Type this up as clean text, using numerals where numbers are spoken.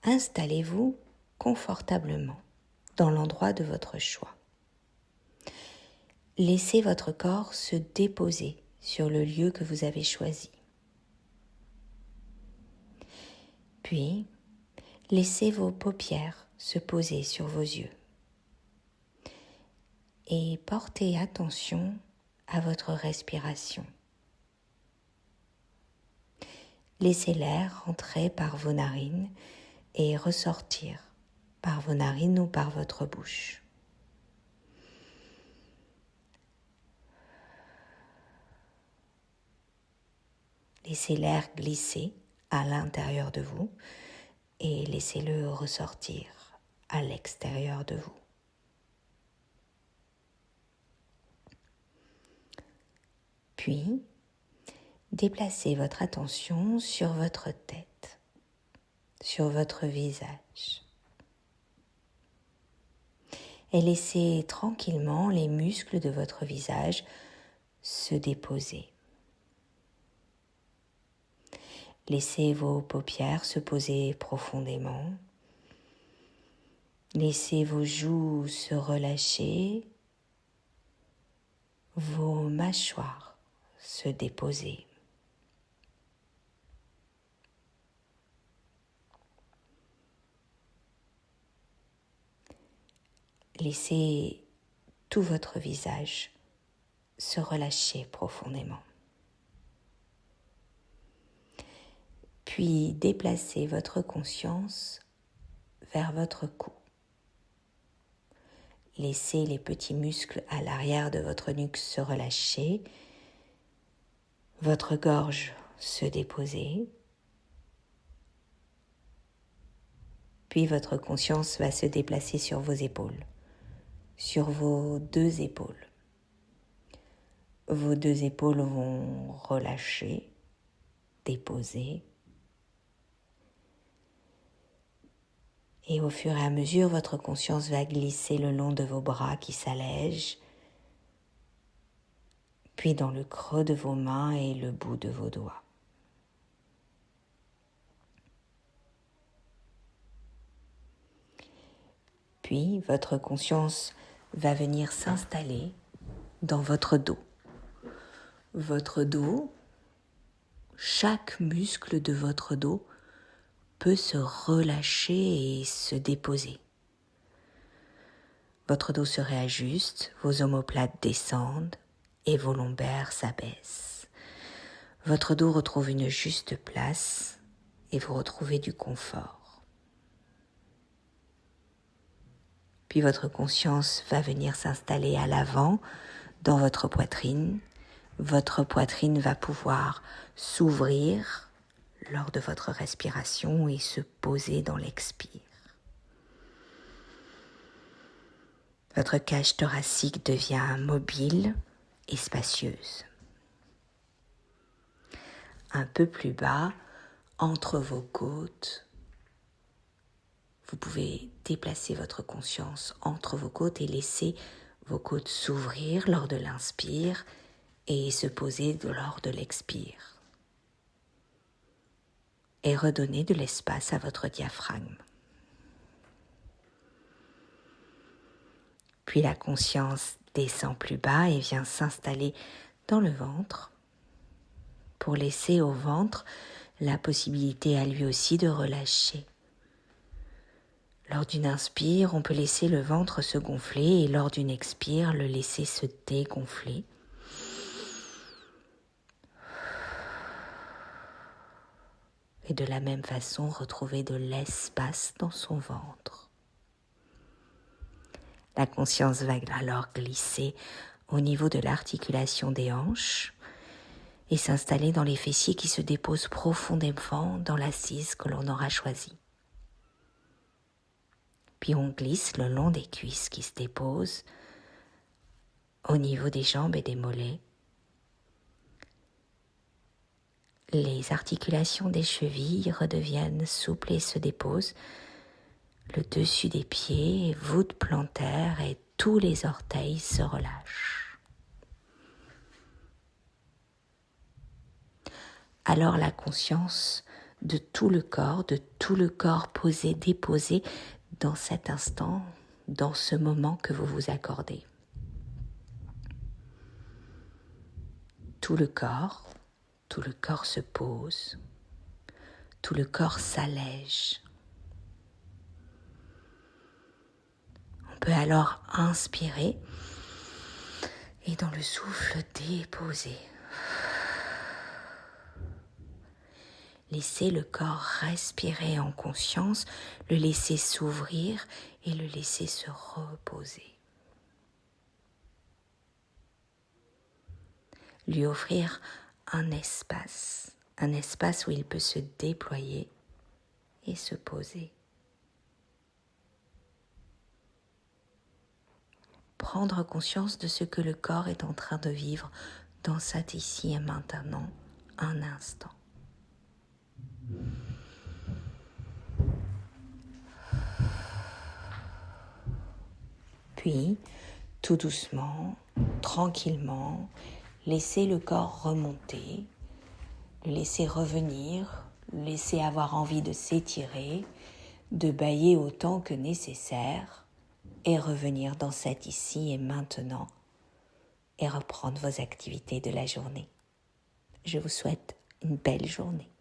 installez-vous confortablement dans l'endroit de votre choix. Laissez votre corps se déposer sur le lieu que vous avez choisi. Puis, laissez vos paupières se poser sur vos yeux. Et portez attention à votre respiration. Laissez l'air entrer par vos narines et ressortir par vos narines ou par votre bouche. Laissez l'air glisser à l'intérieur de vous et laissez-le ressortir à l'extérieur de vous. Puis, déplacez votre attention sur votre tête, sur votre visage. Et laissez tranquillement les muscles de votre visage se déposer. Laissez vos paupières se poser profondément. Laissez vos joues se relâcher, vos mâchoires se déposer. Laissez tout votre visage se relâcher profondément. Puis déplacez votre conscience vers votre cou. Laissez les petits muscles à l'arrière de votre nuque se relâcher, votre gorge se déposer, puis votre conscience va se déplacer sur vos épaules, sur vos deux épaules. Vos deux épaules vont relâcher, déposer. Et au fur et à mesure, votre conscience va glisser le long de vos bras qui s'allègent, puis dans le creux de vos mains et le bout de vos doigts. Puis, votre conscience va venir s'installer dans votre dos. Votre dos, chaque muscle de votre dos peut se relâcher et se déposer. Votre dos se réajuste, vos omoplates descendent et vos lombaires s'abaissent. Votre dos retrouve une juste place et vous retrouvez du confort. Puis votre conscience va venir s'installer à l'avant dans votre poitrine. Votre poitrine va pouvoir s'ouvrir lors de votre respiration et se poser dans l'expire. Votre cage thoracique devient mobile et spacieuse. Un peu plus bas, entre vos côtes, vous pouvez déplacer votre conscience entre vos côtes et laisser vos côtes s'ouvrir lors de l'inspire et se poser lors de l'expire. Et redonner de l'espace à votre diaphragme. Puis la conscience descend plus bas et vient s'installer dans le ventre pour laisser au ventre la possibilité à lui aussi de relâcher. Lors d'une inspire, on peut laisser le ventre se gonfler et lors d'une expire, le laisser se dégonfler. Et de la même façon, retrouver de l'espace dans son ventre. La conscience va alors glisser au niveau de l'articulation des hanches et s'installer dans les fessiers qui se déposent profondément dans l'assise que l'on aura choisie. Puis on glisse le long des cuisses qui se déposent au niveau des jambes et des mollets. Les articulations des chevilles redeviennent souples et se déposent. Le dessus des pieds, voûte plantaire et tous les orteils se relâchent. Alors la conscience de tout le corps, de tout le corps posé, déposé dans cet instant, dans ce moment que vous vous accordez. Tout le corps se pose, tout le corps s'allège. On peut alors inspirer et dans le souffle déposer. Laissez le corps respirer en conscience, le laisser s'ouvrir et le laisser se reposer. Lui offrir un espace où il peut se déployer et se poser. Prendre conscience de ce que le corps est en train de vivre dans cet ici et maintenant, un instant. Puis, tout doucement, tranquillement, laissez le corps remonter, le laisser revenir, le laisser avoir envie de s'étirer, de bâiller autant que nécessaire et revenir dans cet ici et maintenant et reprendre vos activités de la journée. Je vous souhaite une belle journée.